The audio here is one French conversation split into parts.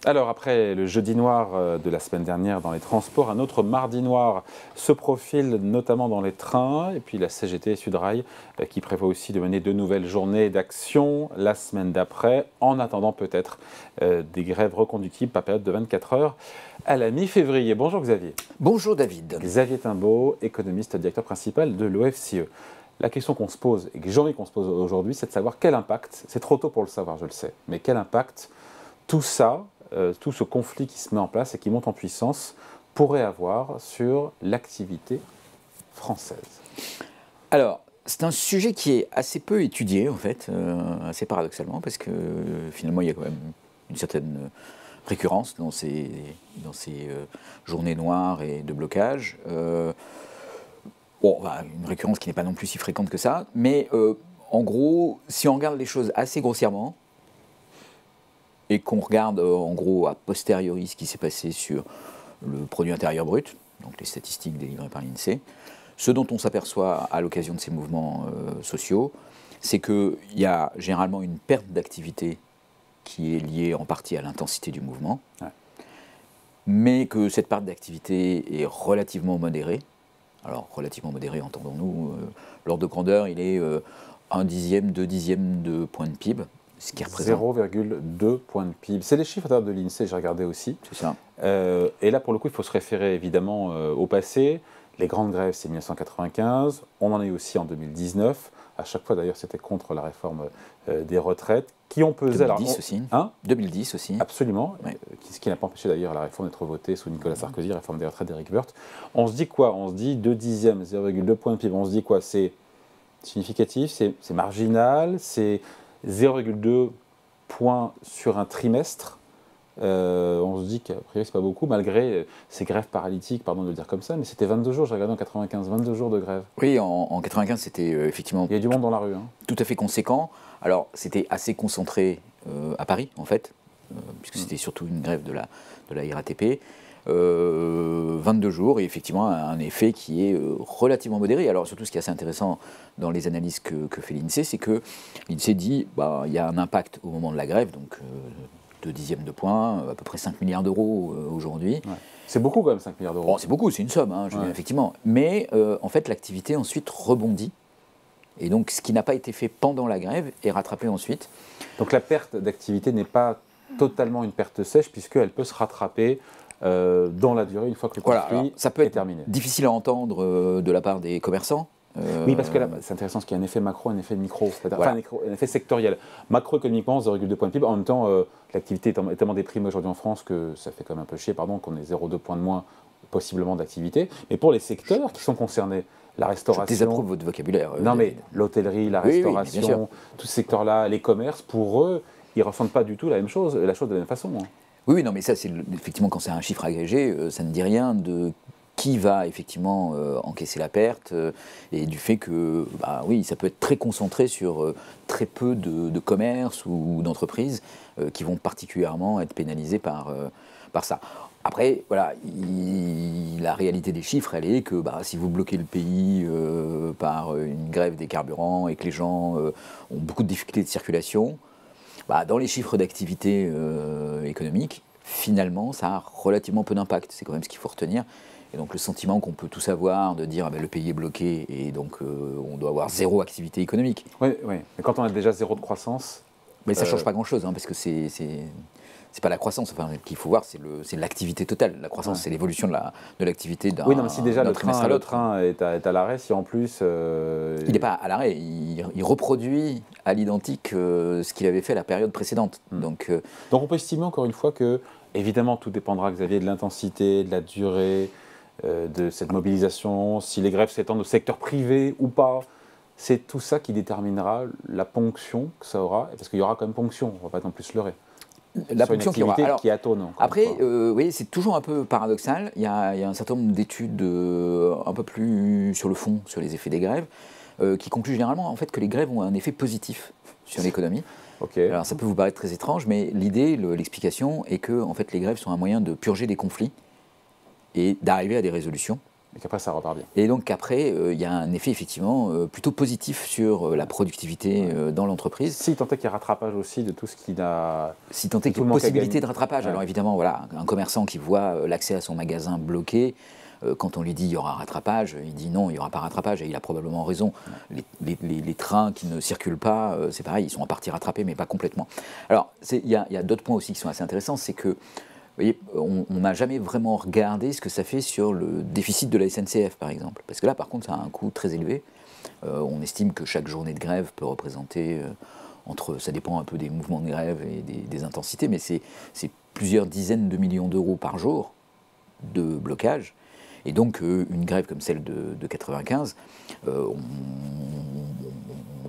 Alors après le jeudi noir de la semaine dernière dans les transports, un autre mardi noir se profile notamment dans les trains et puis la CGT et Sudrail qui prévoit aussi de mener de nouvelles journées d'action la semaine d'après en attendant peut-être des grèves reconductibles par période de 24 heures à la mi-février. Bonjour Xavier. Bonjour David. Xavier Timbaud, économiste, directeur principal de l'OFCE. La question qu'on se pose et que j'ai envie qu'on se pose aujourd'hui, c'est de savoir quel impact, c'est trop tôt pour le savoir je le sais, mais quel impact tout ça, tout ce conflit qui se met en place et qui monte en puissance pourrait avoir sur l'activité française. Alors, c'est un sujet qui est assez peu étudié en fait, assez paradoxalement, parce que finalement il y a quand même une certaine récurrence dans ces journées noires et de blocage. Une récurrence qui n'est pas non plus si fréquente que ça, mais en gros, si on regarde les choses assez grossièrement, et qu'on regarde en gros a posteriori ce qui s'est passé sur le produit intérieur brut, donc les statistiques délivrées par l'INSEE, ce dont on s'aperçoit à l'occasion de ces mouvements sociaux, c'est qu'il y a généralement une perte d'activité qui est liée en partie à l'intensité du mouvement, mais que cette perte d'activité est relativement modérée. Alors relativement modérée, entendons-nous, l'ordre de grandeur, il est 1 dixième, 2 dixièmes de point de PIB. Ce qui représente 0,2 points de PIB. C'est les chiffres de l'INSEE, j'ai regardé aussi. C'est ça. Et là, pour le coup, il faut se référer évidemment au passé. Les grandes grèves, c'est 1995. On en a eu aussi en 2019. À chaque fois, d'ailleurs, c'était contre la réforme des retraites, qui ont pesé. 2010 aussi. Hein 2010 aussi. Absolument. Ouais. Ce qui n'a pas empêché d'ailleurs la réforme d'être votée sous Nicolas Sarkozy, la réforme des retraites d'Éric Woerth. On se dit quoi? On se dit 2 dixièmes, 0,2 points de PIB. On se dit quoi? C'est significatif, c'est marginal, c'est 0,2 points sur un trimestre. On se dit qu'à priori, c'est pas beaucoup, malgré ces grèves paralytiques, pardon de le dire comme ça, mais c'était 22 jours, j'ai regardé en 95, 22 jours de grève. Oui, en 95, c'était effectivement... Il y a du monde dans la rue. Tout à fait conséquent. Alors, c'était assez concentré à Paris, en fait, puisque c'était surtout une grève de la RATP. 22 jours, et effectivement un effet qui est relativement modéré. Alors surtout ce qui est assez intéressant dans les analyses que fait l'INSEE, c'est que l'INSEE dit il y a un impact au moment de la grève, donc 2 dixièmes de point, à peu près 5 milliards d'euros aujourd'hui. Ouais. C'est beaucoup quand même 5 milliards d'euros. Bon, c'est beaucoup, c'est une somme, je veux dire, effectivement. Mais en fait l'activité ensuite rebondit. Et donc ce qui n'a pas été fait pendant la grève est rattrapé ensuite. Donc la perte d'activité n'est pas totalement une perte sèche puisqu'elle peut se rattraper dans la durée, une fois que le conflit ça peut est être terminé. Difficile à entendre de la part des commerçants. Oui, parce que là, c'est intéressant, parce qu'il y a un effet macro, un effet micro, c'est-à-dire un effet sectoriel. Macroéconomiquement, 0,2 points de PIB. En même temps, l'activité est tellement déprimée aujourd'hui en France que ça fait quand même un peu chier, qu'on ait 0,2 points de moins possiblement d'activité. Mais pour les secteurs qui sont concernés, la restauration... Je désapprouve votre vocabulaire. Non, mais l'hôtellerie, la restauration, tous ces secteurs-là, les commerces, pour eux, ils ne ressentent pas du tout la chose de la même façon. Oui, non, mais ça, c'est effectivement quand c'est un chiffre agrégé, ça ne dit rien de qui va effectivement encaisser la perte et du fait que, ça peut être très concentré sur très peu de commerces ou d'entreprises qui vont particulièrement être pénalisés par ça. Après, la réalité des chiffres, elle est que si vous bloquez le pays par une grève des carburants et que les gens ont beaucoup de difficultés de circulation, dans les chiffres d'activité économique, finalement, ça a relativement peu d'impact. C'est quand même ce qu'il faut retenir. Et donc le sentiment qu'on peut tous avoir de dire le pays est bloqué et donc on doit avoir zéro activité économique. Oui. Mais quand on a déjà zéro de croissance... Mais ça ne change pas grand-chose, parce que c'est pas la croissance. Enfin, qu'il faut voir, c'est l'activité totale. La croissance, c'est l'évolution de l'activité d'un Oui, non, mais si déjà le trimestre à l'autre. train est à l'arrêt, si en plus... Il n'est pas à l'arrêt, il reproduit à l'identique ce qu'il avait fait la période précédente. Donc on peut estimer encore une fois que, évidemment, tout dépendra, Xavier, de l'intensité, de la durée, de cette mobilisation, si les grèves s'étendent au secteur privé ou pas. C'est tout ça qui déterminera la ponction que ça aura, parce qu'il y aura quand même ponction, on ne va pas non plus se leurrer. La ponction qu'il y aura. Alors, qui atone. Après, oui, c'est toujours un peu paradoxal. Il y a un certain nombre d'études un peu plus sur le fond, sur les effets des grèves, qui concluent généralement en fait, que les grèves ont un effet positif sur l'économie. Okay. Alors ça peut vous paraître très étrange, mais l'idée, l'explication est que en fait, les grèves sont un moyen de purger des conflits et d'arriver à des résolutions Et qu'après, ça repart bien. Et donc après, il y a un effet effectivement plutôt positif sur la productivité dans l'entreprise. Si tant est qu'il y a rattrapage aussi de tout ce qu'il a... Si tant est qu'il y a possibilité de rattrapage. Ouais. Alors évidemment, voilà, un commerçant qui voit l'accès à son magasin bloqué, quand on lui dit il y aura rattrapage, il dit non, il n'y aura pas rattrapage, et il a probablement raison. Les trains qui ne circulent pas, c'est pareil, ils sont en partie rattrapés, mais pas complètement. Alors, il y a d'autres points aussi qui sont assez intéressants, c'est que, vous voyez, on n'a jamais vraiment regardé ce que ça fait sur le déficit de la SNCF, par exemple. Parce que là, par contre, ça a un coût très élevé. On estime que chaque journée de grève peut représenter, ça dépend un peu des mouvements de grève et des intensités, mais c'est plusieurs dizaines de millions d'euros par jour de blocage. Et donc, une grève comme celle de 95, on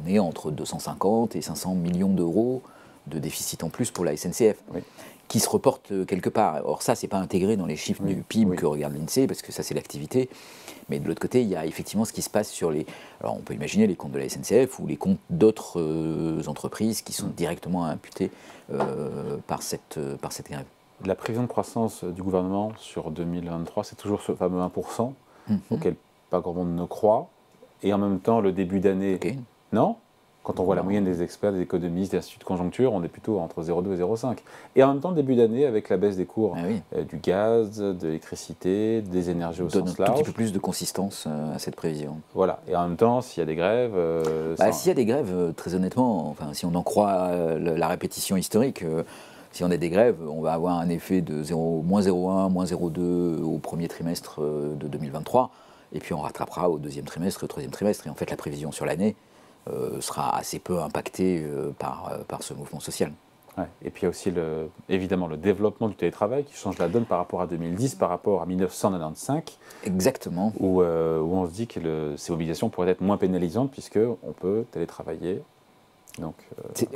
est entre 250 et 500 millions d'euros de déficit en plus pour la SNCF, oui, qui se reporte quelque part. Or, ça, c'est pas intégré dans les chiffres du PIB que regarde l'INSEE, parce que ça, c'est l'activité. Mais de l'autre côté, il y a effectivement ce qui se passe sur les... Alors, on peut imaginer les comptes de la SNCF ou les comptes d'autres entreprises qui sont directement imputés par cette grève. La prévision de croissance du gouvernement sur 2023, c'est toujours ce fameux 1%, auquel pas grand monde ne croit. Et en même temps, le début d'année, non. Quand on voit la moyenne des experts, des économistes, des instituts de conjoncture, on est plutôt entre 0,2 et 0,5. Et en même temps, le début d'année, avec la baisse des cours du gaz, de l'électricité, des énergies au sens large. Donne un tout petit peu plus de consistance à cette prévision. Voilà. Et en même temps, s'il y a des grèves... s'il y a des grèves, très honnêtement, enfin, si on en croit la répétition historique... si on a des grèves, on va avoir un effet de moins 0,1, moins 0,2 au premier trimestre de 2023, et puis on rattrapera au deuxième trimestre, au troisième trimestre. Et en fait, la prévision sur l'année sera assez peu impactée par ce mouvement social. Ouais. Et puis il y a aussi évidemment le développement du télétravail qui change la donne par rapport à 2010, par rapport à 1995. Exactement. Où on se dit que ces mobilisations pourraient être moins pénalisantes puisqu'on peut télétravailler. Donc,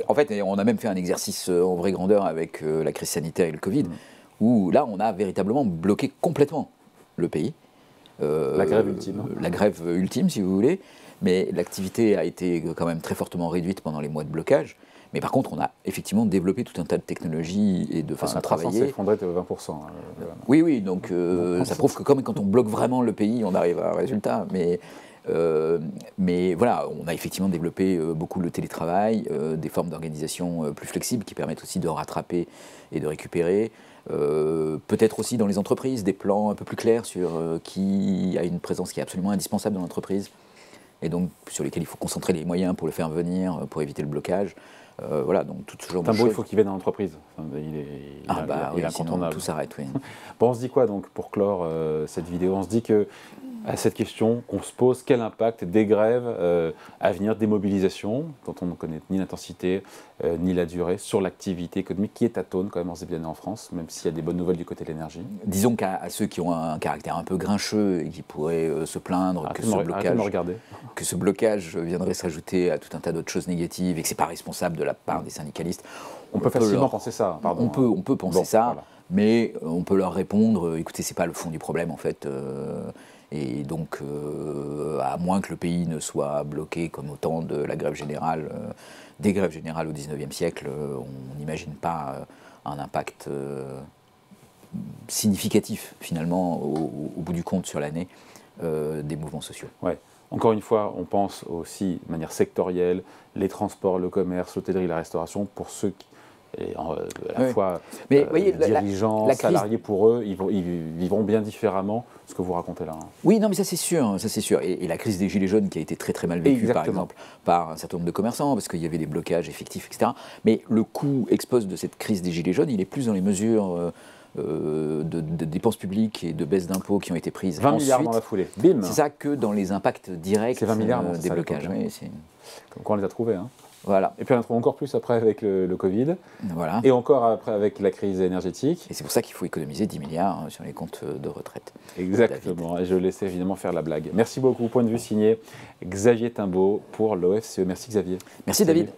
en fait, on a même fait un exercice en vraie grandeur avec la crise sanitaire et le Covid, où là, on a véritablement bloqué complètement le pays. La grève ultime. La grève ultime, si vous voulez. Mais l'activité a été quand même très fortement réduite pendant les mois de blocage. Mais par contre, on a effectivement développé tout un tas de technologies et de façons de travailler. La croissance s'est effondrée de 20%. Oui, donc ça prouve que quand on bloque vraiment le pays, on arrive à un résultat. Mais voilà, on a effectivement développé beaucoup le télétravail, des formes d'organisation plus flexibles qui permettent aussi de rattraper et de récupérer. Peut-être aussi dans les entreprises, des plans un peu plus clairs sur qui a une présence qui est absolument indispensable dans l'entreprise et donc sur lesquels il faut concentrer les moyens pour le faire venir, pour éviter le blocage. Voilà, donc tout ce genre de choses. Il faut qu'il vienne à l'entreprise. Il est incontournable. Tout s'arrête, oui. Bon, on se dit quoi donc pour clore cette vidéo? On se dit que à cette question qu'on se pose, quel impact des grèves à venir, des mobilisations, dont on ne connaît ni l'intensité ni la durée, sur l'activité économique qui est atone quand même en ce début d'année en France, même s'il y a des bonnes nouvelles du côté de l'énergie. Disons qu'à ceux qui ont un caractère un peu grincheux et qui pourraient se plaindre que ce blocage viendrait s'ajouter à tout un tas d'autres choses négatives et que ce n'est pas responsable de la part des syndicalistes. On peut facilement penser ça. Pardon, on peut penser ça, voilà. Mais on peut leur répondre, écoutez, ce n'est pas le fond du problème en fait. Et donc, à moins que le pays ne soit bloqué comme au temps de la grève générale, des grèves générales au XIXe siècle, on n'imagine pas un impact significatif, finalement, au bout du compte sur l'année, des mouvements sociaux. Ouais. Encore une fois, on pense aussi de manière sectorielle, les transports, le commerce, l'hôtellerie, la restauration, pour ceux qui... Et à la fois voyez, dirigeants, salariés, pour eux, ils vivront bien différemment ce que vous racontez là. Oui, non, mais ça c'est sûr, ça c'est sûr. Et la crise des Gilets jaunes qui a été très très mal vécue, par exemple, par un certain nombre de commerçants, parce qu'il y avait des blocages effectifs, etc. Mais le coût ex-post de cette crise des Gilets jaunes, il est plus dans les mesures de dépenses publiques et de baisse d'impôts qui ont été prises 20 milliards dans la foulée, bim. C'est ça que dans les impacts directs 20 milliards, des blocages. Oui, comme quoi on les a trouvés. Hein. Voilà. Et puis on en trouve encore plus après avec le Covid, voilà. Et encore après avec la crise énergétique. Et c'est pour ça qu'il faut économiser 10 milliards sur les comptes de retraite. Exactement, et je laissais évidemment faire la blague. Merci beaucoup, point de vue signé Xavier Timbaud pour l'OFCE. Merci Xavier. Merci David.